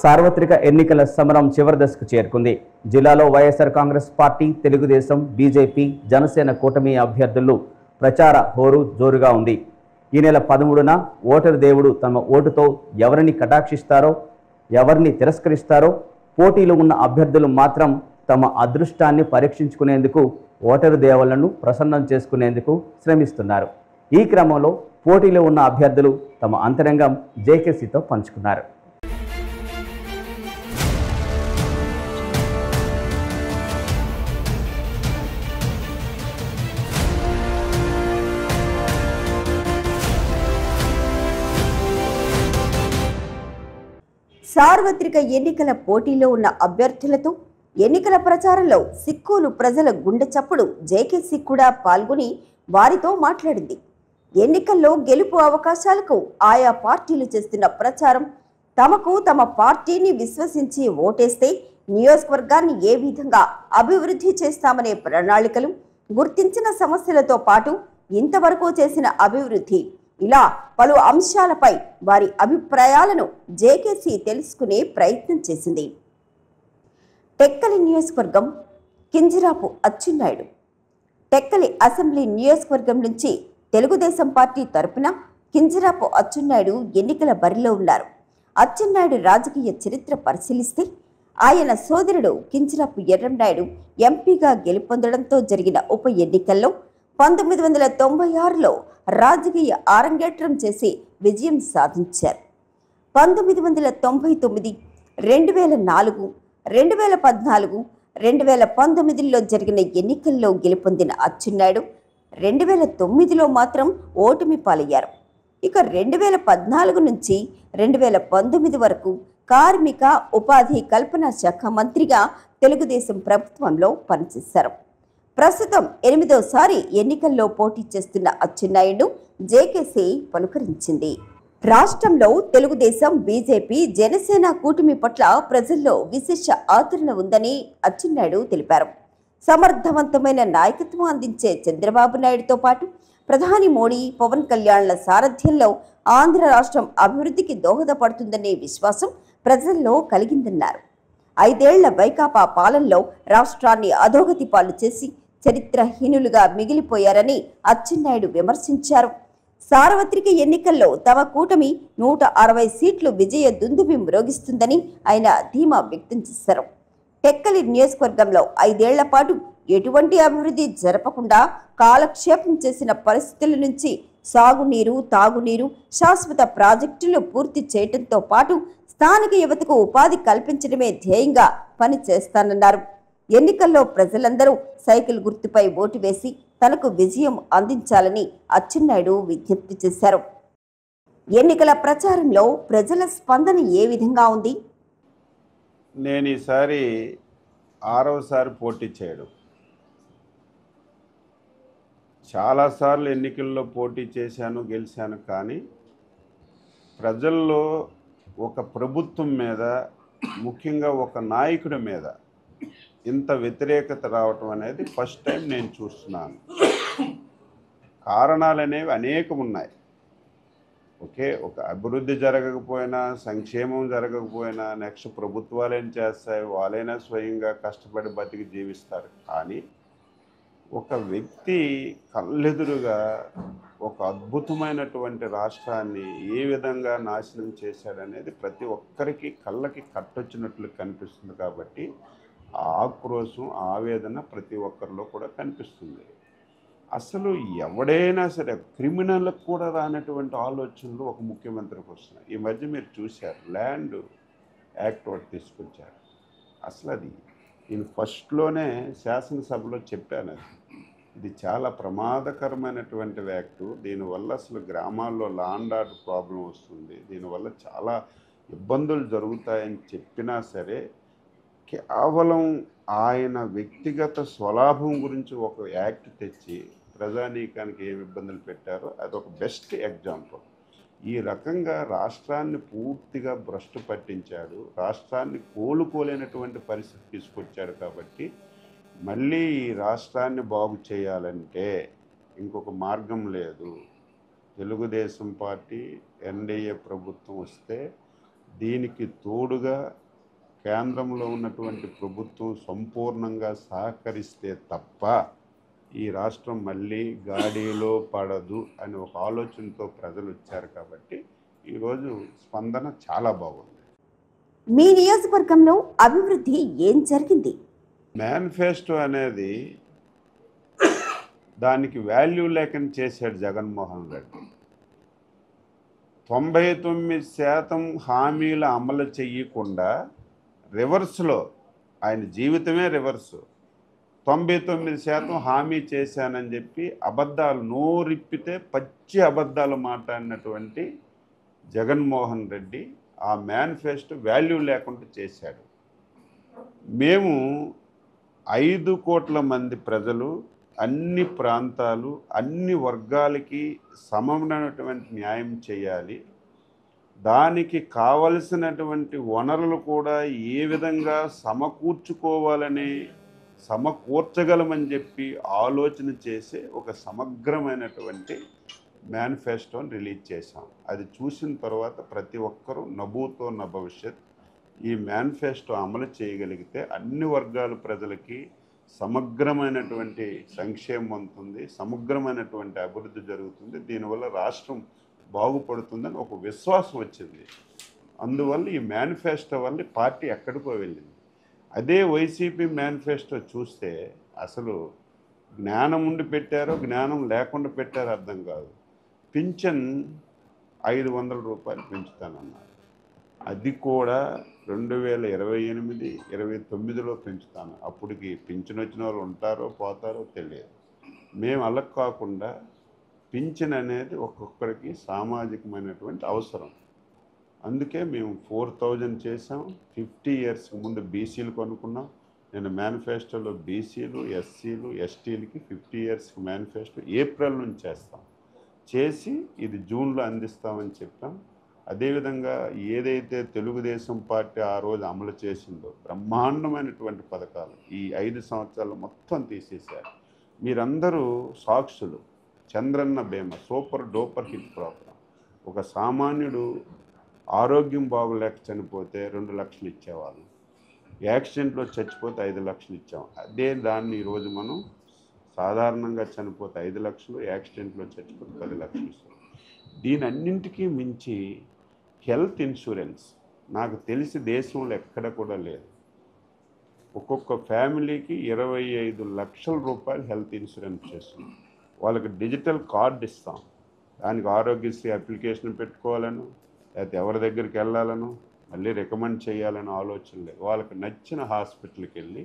సార్వత్రిక ఎన్నికల సమరం చివరి దశకు చేరుకుంది. జిల్లాలో వైఎస్ఆర్ కాంగ్రెస్ పార్టీ, తెలుగుదేశం, బీజేపీ, జనసేన కూటమి అభ్యర్థులు ప్రచార హోరు జోరుగా ఉంది. ఈ నెల 13న ఓటరు దేవుడు తమ ఓటుతో ఎవరిని కటాక్షిస్తారో, ఎవరిని తిరస్కరిస్తారో, పోటీలో ఉన్న అభ్యర్థులు మాత్రం తమ అదృష్టాన్ని పరీక్షించుకునేందుకు ఓటరు దేవుళ్లను ప్రసన్నం చేసుకునేందుకు శ్రమిస్తున్నారు. ఈ క్రమంలో పోటీలో ఉన్న అభ్యర్థులు తమ అంతరంగం జేకేసీతో పంచుకున్నారు. సార్వత్రిక ఎన్నికల పోటీలో ఉన్న అభ్యర్థులతో ఎన్నికల ప్రచారంలో సిక్కోలు ప్రజల గుండె చప్పుడు జేకేసీ కూడా పాల్గొని వారితో మాట్లాడింది. ఎన్నికల్లో గెలుపు అవకాశాలకు ఆయా పార్టీలు చేస్తున్న ప్రచారం, తమకు తమ పార్టీని విశ్వసించి ఓటేస్తే నియోజకవర్గాన్ని ఏ విధంగా అభివృద్ధి చేస్తామనే ప్రణాళికలు, గుర్తించిన సమస్యలతో పాటు ఇంతవరకు చేసిన అభివృద్ధి, ఇలా పలు అంశాలపై వారి అభిప్రాయాలను జేకేసీ తెలుసుకునే ప్రయత్నం చేసింది. టెక్కలి నియోజకవర్గం కింజరాపు అచ్చెన్నాయుడు. టెక్కలి అసెంబ్లీ నియోజకవర్గం నుంచి తెలుగుదేశం పార్టీ తరపున కింజరాపు అచ్చెన్నాయుడు ఎన్నికల బరిలో ఉన్నారు. అచ్చెన్నాయుడు రాజకీయ చరిత్ర పరిశీలిస్తే ఆయన సోదరుడు కింజరాపు ఎర్రంనాయుడు ఎంపీగా గెలుపొందడంతో జరిగిన ఉప ఎన్నికల్లో 1996లో రాజకీయ ఆరంగేట్రం చేసి విజయం సాధించారు. 1999, 2004, 2014, 2019లో జరిగిన ఎన్నికల్లో గెలుపొందిన అచ్చెన్నాయుడు 2009లో మాత్రం ఓటమి పాలయ్యారు. ఇక 2014 నుంచి 2019 వరకు కార్మిక, ఉపాధి కల్పన శాఖ మంత్రిగా తెలుగుదేశం ప్రభుత్వంలో పనిచేశారు. ప్రస్తుతం 8వసారి ఎన్నికల్లో పోటీ చేస్తున్న అచ్చెన్నాయుడు జేకేసీ పలుకరించింది. రాష్ట్రంలో తెలుగుదేశం, బీజేపీ, జనసేన కూటమి పట్ల ప్రజల్లో విశేష ఆదరణ ఉందని అచ్చెన్నాయుడు తెలిపారు. సమర్థవంతమైన నాయకత్వం అందించే చంద్రబాబు నాయుడుతో పాటు ప్రధాని మోడీ, పవన్ కళ్యాణ్ల సారథ్యంలో ఆంధ్ర రాష్ట్రం అభివృద్ధికి దోహదపడుతుందనే విశ్వాసం ప్రజల్లో కలిగిందన్నారు. 5ఏళ్ల వైకాపా పాలనలో రాష్ట్రాన్ని అధోగతి పాలు చేసి చరిత్రహీనులుగా మిగిలిపోయారని అచ్చెన్నాయుడు విమర్శించారు. సార్వత్రిక ఎన్నికల్లో తమ కూటమి 160 సీట్లు విజయ దుందుబి మ్రోగిస్తుందని ఆయన ధీమా వ్యక్తం చేశారు. టెక్కలి నియోజకవర్గంలో 5ఏళ్ల పాటు ఎటువంటి అభివృద్ధి జరపకుండా కాలక్షేపం చేసిన పరిస్థితుల నుంచి సాగునీరు, తాగునీరు, శాశ్వత ప్రాజెక్టులు పూర్తి చేయడంతో పాటు స్థానిక యువతకు ఉపాధి కల్పించడమే ధ్యేయంగా పనిచేస్తానన్నారు. ఎన్నికల్లో ప్రజలందరూ సైకిల్ గుర్తుపై ఓటు వేసి తనకు విజయం అందించాలని అచ్చెన్నాయుడు విజ్ఞప్తి చేశారు. ఎన్నికల ప్రచారంలో ప్రజల స్పందన ఏ విధంగా ఉంది? నేను ఈసారి 6వసారి పోటీ చేయడం, చాలాసార్లు ఎన్నికల్లో పోటీ చేశాను, గెలిచాను. కానీ ప్రజల్లో ఒక ప్రభుత్వం మీద, ముఖ్యంగా ఒక నాయకుడి మీద ఇంత వ్యతిరేకత రావటం అనేది ఫస్ట్ టైం నేను చూస్తున్నాను. కారణాలు అనేవి అనేకం ఉన్నాయి. ఒక అభివృద్ధి జరగకపోయినా, సంక్షేమం జరగకపోయినా నెక్స్ట్ ప్రభుత్వాలు ఏం చేస్తాయి, వాళ్ళైనా స్వయంగా కష్టపడి బతికి జీవిస్తారు. కానీ ఒక వ్యక్తి కళ్ళెదురుగా ఒక అద్భుతమైనటువంటి రాష్ట్రాన్ని ఏ విధంగా నాశనం చేశాడనేది ప్రతి ఒక్కరికి కళ్ళకి కట్టొచ్చినట్లు కనిపిస్తుంది. కాబట్టి ఆ ఆక్రోశం, ఆవేదన ప్రతి ఒక్కరిలో కూడా కనిపిస్తుంది. అసలు ఎవడైనా సరే క్రిమినల్కి కూడా రానటువంటి ఆలోచనలు ఒక ముఖ్యమంత్రికి వస్తున్నాయి. ఈ మధ్య మీరు చూశారు, ల్యాండ్ యాక్ట్ ఒకటి తీసుకొచ్చారు. అసలు అది నేను ఫస్ట్లోనే శాసనసభలో చెప్పాను, ఇది చాలా ప్రమాదకరమైనటువంటి యాక్టు. దీనివల్ల అసలు గ్రామాల్లో లాండ్ ఆర్డర్ ప్రాబ్లం వస్తుంది, దీనివల్ల చాలా ఇబ్బందులు జరుగుతాయని చెప్పినా సరే కేవలం ఆయన వ్యక్తిగత స్వలాభం గురించి ఒక యాక్ట్ తెచ్చి ప్రజానీకానికి ఏమి ఇబ్బందులు పెట్టారో అదొక బెస్ట్ ఎగ్జాంపుల్. ఈ రకంగా రాష్ట్రాన్ని పూర్తిగా భ్రష్టు పట్టించాడు, రాష్ట్రాన్ని కోలుకోలేనటువంటి పరిస్థితి తీసుకొచ్చాడు. కాబట్టి మళ్ళీ ఈ రాష్ట్రాన్ని బాగు చేయాలంటే ఇంకొక మార్గం లేదు. తెలుగుదేశం పార్టీ, ఎన్డీఏ ప్రభుత్వం వస్తే దీనికి తోడుగా కేంద్రంలో ఉన్నటువంటి ప్రభుత్వం సంపూర్ణంగా సహకరిస్తే తప్ప ఈ రాష్ట్రం మళ్ళీ గాడిలో పడదు అని ఒక ఆలోచనతో ప్రజలు వచ్చారు కాబట్టి ఈరోజు స్పందన చాలా బాగుంది. మీ నియోజకవర్గంలో అభివృద్ధి ఏం జరిగింది? మేనిఫెస్టో అనేది దానికి వాల్యూ లేకని చేశాడు జగన్మోహన్ రెడ్డి. 99% హామీల అమలు చెయ్యకుండా రివర్స్లో, ఆయన జీవితమే రివర్సు. 99% హామీ చేశానని చెప్పి అబద్ధాలు నోరిప్పితే పచ్చి అబద్ధాలు మాట్లాడినటువంటి జగన్మోహన్ రెడ్డి ఆ మేనిఫెస్టో వాల్యూ లేకుండా చేశాడు. మేము 5 కోట్ల మంది ప్రజలు, అన్ని ప్రాంతాలు, అన్ని వర్గాలకి సమానమైనటువంటి న్యాయం చేయాలి. దానికి కావలసినటువంటి వనరులు కూడా ఏ విధంగా సమకూర్చగలమని చెప్పి ఆలోచన చేసే ఒక సమగ్రమైనటువంటి మేనిఫెస్టోని రిలీజ్ చేశాం. అది చూసిన తర్వాత ప్రతి ఒక్కరూ నభూతో నా భవిష్యత్, ఈ మేనిఫెస్టో అమలు చేయగలిగితే అన్ని వర్గాల ప్రజలకి సమగ్రమైనటువంటి సంక్షేమం ఉంటుంది, సమగ్రమైనటువంటి అభివృద్ధి జరుగుతుంది, దీనివల్ల రాష్ట్రం బాగుపడుతుందని ఒక విశ్వాసం వచ్చింది. అందువల్ల ఈ మేనిఫెస్టో వల్ల పార్టీ ఎక్కడికో వెళ్ళింది. అదే వైసీపీ మేనిఫెస్టో చూస్తే అసలు జ్ఞానం ఉండి పెట్టారో జ్ఞానం లేకుండా పెట్టారో అర్థం కాదు. పింఛన్ 500 రూపాయలు పెంచుతానన్నారు. అది కూడా 2028, 29లో పెంచుతాను. అప్పటికి పింఛన్ వచ్చిన వాళ్ళు ఉంటారో పోతారో తెలియదు. మేము అలా కాకుండా పింఛన్ అనేది ఒక్కొక్కరికి సామాజికమైనటువంటి అవసరం. అందుకే మేము 4000 చేసాం. 50 ఇయర్స్ ముందు బీసీలు కొనుక్కున్నాం. నేను మేనిఫెస్టోలో బీసీలు, ఎస్సీలు, ఎస్టీలకి 50 ఇయర్స్ మేనిఫెస్టో ఏప్రిల్ నుంచి చేసి ఇది జూన్లో అందిస్తామని చెప్పాం. అదేవిధంగా ఏదైతే తెలుగుదేశం పార్టీ ఆ రోజు అమలు చేసిందో బ్రహ్మాండమైనటువంటి పథకాలు ఈ 5 సంవత్సరాలు మొత్తం తీసేశారు. మీరందరూ సాక్షులు. చంద్రన్న బీమా సూపర్ డూపర్ హిట్ ప్రోగ్రాం. ఒక సామాన్యుడు ఆరోగ్యం బాగోలేక చనిపోతే 2 లక్షలు ఇచ్చేవాళ్ళు, యాక్సిడెంట్లో చచ్చిపోతే 5 లక్షలు ఇచ్చాం. అదే దాన్ని ఈరోజు మనం సాధారణంగా చనిపోతే 5 లక్షలు, యాక్సిడెంట్లో చచ్చిపోతే 10 లక్షలు ఇస్తాం. దీని అన్నింటికీ మించి హెల్త్ ఇన్సూరెన్స్ నాకు తెలిసి దేశంలో ఎక్కడ కూడా లేదు. ఒక్కొక్క ఫ్యామిలీకి 25 లక్షల రూపాయలు హెల్త్ ఇన్సూరెన్స్ చేస్తున్నాం. వాళ్ళకి డిజిటల్ కార్డు ఇస్తాం. దానికి ఆరోగ్యశ్రీ అప్లికేషన్ పెట్టుకోవాలను, లేకపోతే ఎవరి దగ్గరికి వెళ్ళాలను, మళ్ళీ రికమెండ్ చేయాలని ఆలోచన లేదు. వాళ్ళకి నచ్చిన హాస్పిటల్కి వెళ్ళి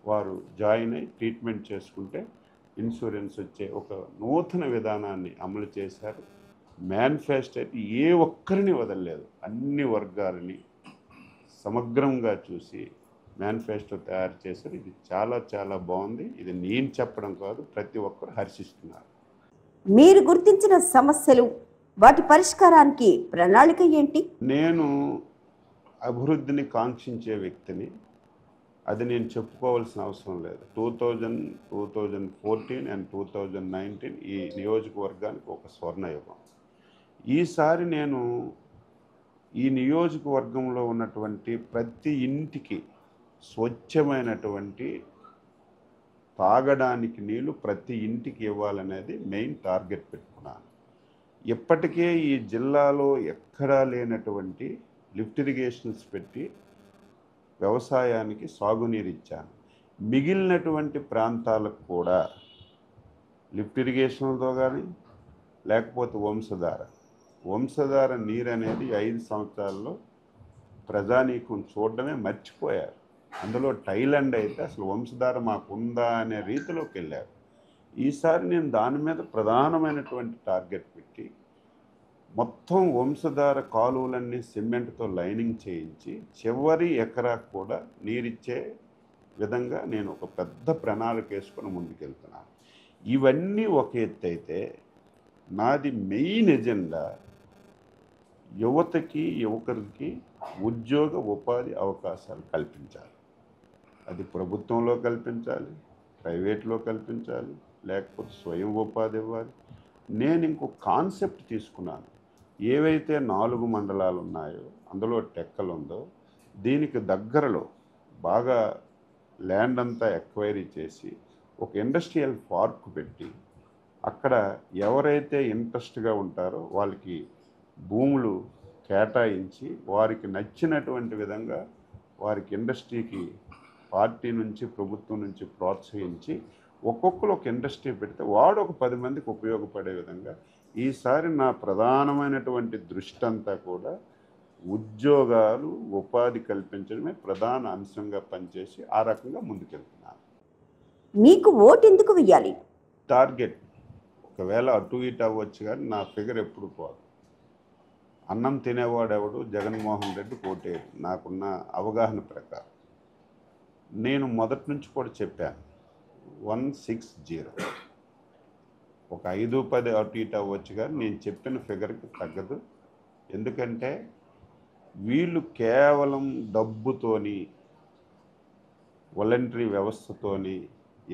వారు జాయిన్ అయ్యి ట్రీట్మెంట్ చేసుకుంటే ఇన్సూరెన్స్ వచ్చే ఒక నూతన విధానాన్ని అమలు చేశారు. మేనిఫెస్టో అయితే ఏ ఒక్కరిని వదలలేదు. అన్ని వర్గాలని సమగ్రంగా చూసి మేనిఫెస్టో తయారు చేశారు. ఇది చాలా చాలా బాగుంది. ఇది నేను చెప్పడం కాదు, ప్రతి ఒక్కరు హర్షిస్తున్నారు. మీరు గుర్తించిన సమస్యలు, వాటి పరిష్కారానికి ప్రణాళిక ఏంటి? నేను అభివృద్ధిని కాంక్షించే వ్యక్తిని. అది నేను చెప్పుకోవాల్సిన అవసరం లేదు. 2014 అండ్ 2019 ఈ నియోజకవర్గానికి ఒక స్వర్ణయుగం. ఈసారి నేను ఈ నియోజకవర్గంలో ఉన్నటువంటి ప్రతి ఇంటికి స్వచ్ఛమైనటువంటి తాగడానికి నీళ్లు ప్రతి ఇంటికి ఇవ్వాలనేది మెయిన్ టార్గెట్ పెట్టుకున్నాను. ఇప్పటికే ఈ జిల్లాలో ఎక్కడా లేనటువంటి లిఫ్ట్ ఇరిగేషన్స్ పెట్టి వ్యవసాయానికి సాగునీరు ఇచ్చాను. మిగిలినటువంటి ప్రాంతాలకు కూడా లిఫ్ట్ ఇరిగేషన్తో కానీ లేకపోతే వంశధార నీరు అనేది 5 సంవత్సరాల్లో ప్రజానీకం చూడడమే మర్చిపోయారు. అందులో థాయిలాండ్ అయితే అసలు వంశధార మాకుందా అనే రీతిలోకి వెళ్ళారు. ఈసారి నేను దాని మీద ప్రధానమైనటువంటి టార్గెట్ పెట్టి మొత్తం వంశధార కాలువలన్నీ సిమెంట్తో లైనింగ్ చేయించి చివరి ఎకరాకు కూడా నీరిచ్చే విధంగా నేను ఒక పెద్ద ప్రణాళిక వేసుకొని ముందుకెళ్తున్నాను. ఇవన్నీ ఒక ఎత్తు అయితే నాది మెయిన్ ఎజెండా యువకులకి ఉద్యోగ ఉపాధి అవకాశాలు కల్పించాలి. అది ప్రభుత్వంలో కల్పించాలి, ప్రైవేట్లో కల్పించాలి, లేకపోతే స్వయం ఉపాధి ఇవ్వాలి. నేను ఇంకో కాన్సెప్ట్ తీసుకున్నాను. ఏవైతే 4 మండలాలు ఉన్నాయో అందులో టెక్కలు ఉందో దీనికి దగ్గరలో బాగా ల్యాండ్ అంతా ఎక్వైరీ చేసి ఒక ఇండస్ట్రియల్ పార్క్ పెట్టి అక్కడ ఎవరైతే ఇంట్రెస్ట్గా ఉంటారో వాళ్ళకి భూములు కేటాయించి వారికి నచ్చినటువంటి విధంగా వారికి ఇండస్ట్రీకి పార్టీ నుంచి ప్రభుత్వం నుంచి ప్రోత్సహించి ఒక్కొక్కరు ఒక ఇండస్ట్రీ పెడితే వాడు ఒక 10 మందికి ఉపయోగపడే విధంగా ఈసారి నా ప్రధానమైనటువంటి దృష్టి అంతా కూడా ఉద్యోగాలు ఉపాధి కల్పించడమే ప్రధాన అంశంగా పనిచేసి ఆ రకంగా ముందుకెళ్తున్నాను. మీకు ఓటు ఎందుకు వెయ్యాలి? టార్గెట్ ఒకవేళ అటు ఇటు అవ్వచ్చు కానీ నా ఫిగర్ ఎప్పుడు పోదు. అన్నం తినేవాడు ఎవడు జగన్మోహన్ రెడ్డి కోటేరు నాకున్న అవగాహన ప్రకారం. నేను మొదటి నుంచి కూడా చెప్పాను 160 ఒక 5-10 అటు ఇటు అవ్వచ్చు కానీ నేను చెప్పిన ఫిగర్కి తగ్గదు. ఎందుకంటే వీళ్ళు కేవలం డబ్బుతోని వాలంటరీ వ్యవస్థతోని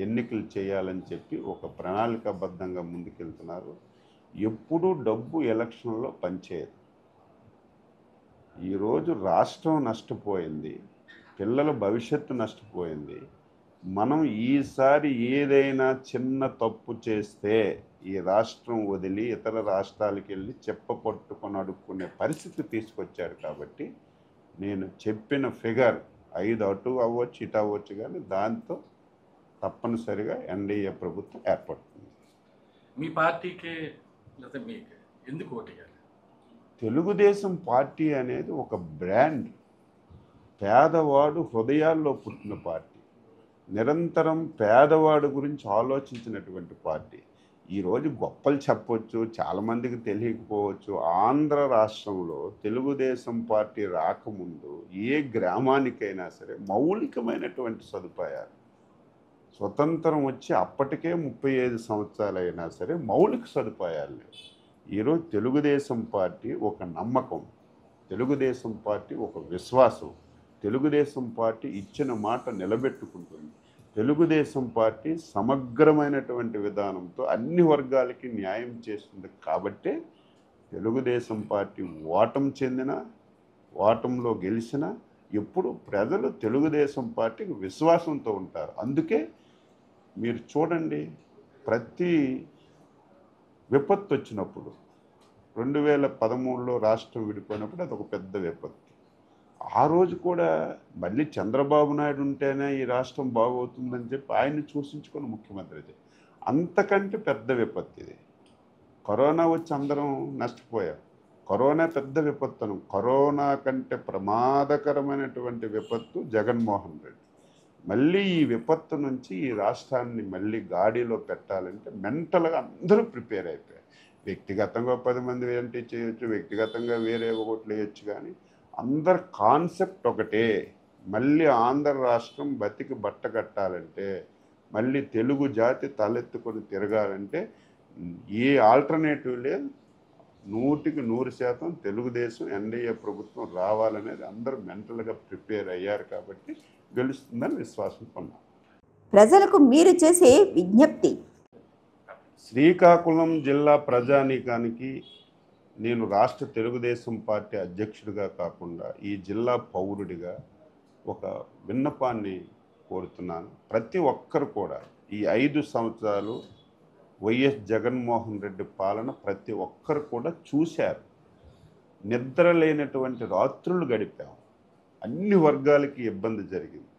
ఎన్నికలు చేయాలని చెప్పి ఒక ప్రణాళికాబద్ధంగా ముందుకెళ్తున్నారు. ఎప్పుడూ డబ్బు ఎలక్షన్లో పనిచేయదు. ఈరోజు రాష్ట్రం నష్టపోయింది, పిల్లల భవిష్యత్తు నష్టపోయింది. మనం ఈసారి ఏదైనా చిన్న తప్పు చేస్తే ఈ రాష్ట్రం వదిలి ఇతర రాష్ట్రాలకు వెళ్ళి చెప్పపట్టుకొని అడుక్కునే పరిస్థితి తీసుకొచ్చాడు. కాబట్టి నేను చెప్పిన ఫిగర్ 5 అటు అవ్వచ్చు ఇటు అవ్వచ్చు కానీ దాంతో తప్పనిసరిగా ఎన్డీఏ ప్రభుత్వం ఏర్పడుతుంది. మీ పార్టీకి లేదా మీకు ఎందుకు ఓటేయాలి? తెలుగుదేశం పార్టీ అనేది ఒక బ్రాండ్, పేదవాడు హృదయాల్లో పుట్టిన పార్టీ, నిరంతరం పేదవాడు గురించి ఆలోచించినటువంటి పార్టీ. ఈరోజు గొప్పలు చెప్పొచ్చు, చాలామందికి తెలియకపోవచ్చు. ఆంధ్ర రాష్ట్రంలో తెలుగుదేశం పార్టీ రాకముందు ఏ గ్రామానికైనా సరే మౌలికమైనటువంటి సదుపాయాలు, స్వతంత్రం వచ్చి అప్పటికే 35 సంవత్సరాలు అయినా సరే మౌలిక సదుపాయాలు లేవు. ఈరోజు తెలుగుదేశం పార్టీ ఒక నమ్మకం, తెలుగుదేశం పార్టీ ఒక విశ్వాసం, తెలుగుదేశం పార్టీ ఇచ్చిన మాట నిలబెట్టుకుంటుంది. తెలుగుదేశం పార్టీ సమగ్రమైనటువంటి విధానంతో అన్ని వర్గాలకి న్యాయం చేస్తుంది. కాబట్టే తెలుగుదేశం పార్టీ ఓటంలో గెలిచిన ఎప్పుడు ప్రజలు తెలుగుదేశం పార్టీకి విశ్వాసంతో ఉంటారు. అందుకే మీరు చూడండి, ప్రతి విపత్తు వచ్చినప్పుడు 2013లో రాష్ట్రం విడిపోయినప్పుడు అది ఒక పెద్ద విపత్తు. ఆ రోజు కూడా మళ్ళీ చంద్రబాబు నాయుడు ఉంటేనే ఈ రాష్ట్రం బాగవుతుందని చెప్పి ఆయన్ని సూచించుకొని ముఖ్యమంత్రి. అంతకంటే పెద్ద విపత్తు ఇది. కరోనా వచ్చి అందరం నష్టపోయాం. కరోనా పెద్ద విపత్తును, కరోనా కంటే ప్రమాదకరమైనటువంటి విపత్తు జగన్మోహన్ రెడ్డి. మళ్ళీ ఈ విపత్తు నుంచి ఈ రాష్ట్రాన్ని మళ్ళీ గాడిలో పెట్టాలంటే మెంటల్గా అందరూ ప్రిపేర్ అయిపోయారు. వ్యక్తిగతంగా 10 మంది ఏంటి చేయొచ్చు, వ్యక్తిగతంగా వేరే ఓట్లు వేయచ్చు, కానీ అందరి కాన్సెప్ట్ ఒకటే. మళ్ళీ ఆంధ్ర రాష్ట్రం బతికి బట్ట కట్టాలంటే, మళ్ళీ తెలుగు జాతి తలెత్తుకొని తిరగాలంటే ఏ ఆల్టర్నేటివ్ లేదు. 100% తెలుగుదేశం ఎన్డీఏ ప్రభుత్వం రావాలనేది అందరూ మెంటల్గా ప్రిపేర్ అయ్యారు. కాబట్టి గెలుస్తుందని విశ్వాసం కొన్నాం. ప్రజలకు మీరు చేసే విజ్ఞప్తి? శ్రీకాకుళం జిల్లా ప్రజానీకానికి నేను రాష్ట్ర తెలుగుదేశం పార్టీ అధ్యక్షుడిగా కాకుండా ఈ జిల్లా పౌరుడిగా ఒక విన్నపాన్ని కోరుతున్నాను. ప్రతి ఒక్కరు కూడా ఈ 5 సంవత్సరాలు వైఎస్ జగన్మోహన్ రెడ్డి పాలన ప్రతి ఒక్కరు కూడా చూశారు. నిద్ర లేనటువంటి రాత్రులు గడిపాం. అన్ని వర్గాలకి ఇబ్బంది జరిగింది.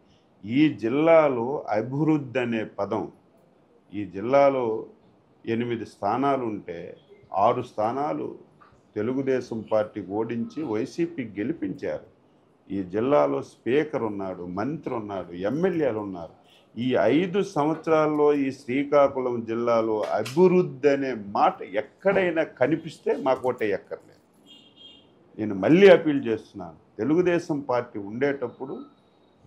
ఈ జిల్లాలో అభివృద్ధి అనే పదం, ఈ జిల్లాలో 8 స్థానాలు ఉంటే 6 స్థానాలు తెలుగుదేశం పార్టీ ఓడించి వైసీపీ గెలిపించారు. ఈ జిల్లాలో స్పీకర్ ఉన్నాడు, మంత్రి ఉన్నాడు, ఎమ్మెల్యేలు ఉన్నారు. ఈ 5 సంవత్సరాల్లో ఈ శ్రీకాకుళం జిల్లాలో అభివృద్ధి అనే మాట ఎక్కడైనా కనిపిస్తే మాకోటే ఎక్కర్లేదు. నేను మళ్ళీ అపీల్ చేస్తున్నాను, తెలుగుదేశం పార్టీ ఉండేటప్పుడు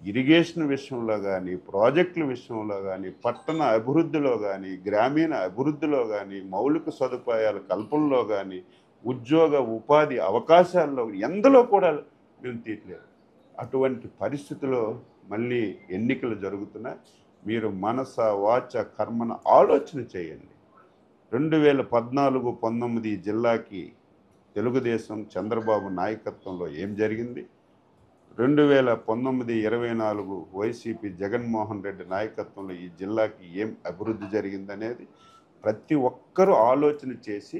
ఇరిగేషన్ విషయంలో కానీ, ప్రాజెక్టుల విషయంలో కానీ, పట్టణ అభివృద్ధిలో కానీ, గ్రామీణ అభివృద్ధిలో కానీ, మౌలిక సదుపాయాల కల్పనలో కానీ, ఉద్యోగ ఉపాధి అవకాశాల్లో ఎందులో కూడా మేము తీయట్లేదు. అటువంటి పరిస్థితిలో మళ్ళీ ఎన్నికలు జరుగుతున్నాయి. మీరు మనస వాచ కర్మన ఆలోచన చేయండి. 2014-19 జిల్లాకి తెలుగుదేశం చంద్రబాబు నాయకత్వంలో ఏం జరిగింది, 2019-24 వైసీపీ జగన్మోహన్ రెడ్డి నాయకత్వంలో ఈ జిల్లాకి ఏం అభివృద్ధి జరిగిందనేది ప్రతి ఒక్కరూ ఆలోచన చేసి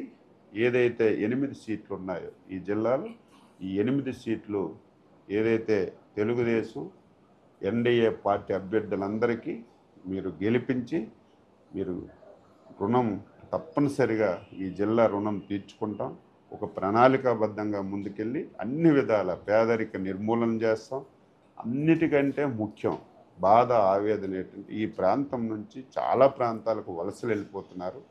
ఏదైతే 8 సీట్లు ఉన్నాయో ఈ జిల్లాలో ఈ 8 సీట్లు ఏదైతే తెలుగుదేశం ఎన్డీఏ పార్టీ అభ్యర్థులందరికీ మీరు గెలిపించి మీరు రుణం తప్పనిసరిగా ఈ జిల్లా రుణం తీర్చుకుంటాం. ఒక ప్రణాళికాబద్ధంగా ముందుకెళ్ళి అన్ని విధాల పేదరిక నిర్మూలన చేస్తాం. అన్నిటికంటే ముఖ్యం బాధ ఆవేదన ఏంటంటే ఈ ప్రాంతం నుంచి చాలా ప్రాంతాలకు వలసలు వెళ్ళిపోతున్నారు.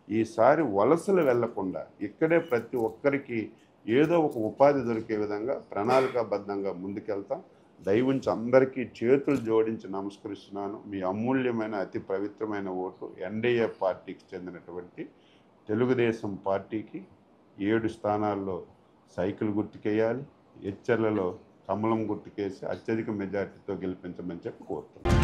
ఈసారి వలసలు వెళ్లకుండా ఇక్కడే ప్రతి ఒక్కరికి ఏదో ఒక ఉపాధి దొరికే విధంగా ప్రణాళికాబద్ధంగా ముందుకెళ్తాం. దయవుంచి అందరికీ చేతులు జోడించి నమస్కరిస్తున్నాను. మీ అమూల్యమైన అతి పవిత్రమైన ఓటు ఎన్డీఏ పార్టీకి చెందినటువంటి తెలుగుదేశం పార్టీకి 7 స్థానాల్లో సైకిల్ గుర్తుకేయాలి, ఎచ్చర్లలో కమలం గుర్తుకేసి అత్యధిక మెజార్టీతో గెలిపించమని చెప్పి కోరుతున్నాను.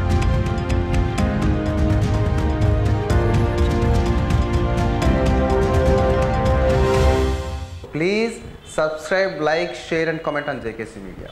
Please subscribe, like, share and comment on JKC Media.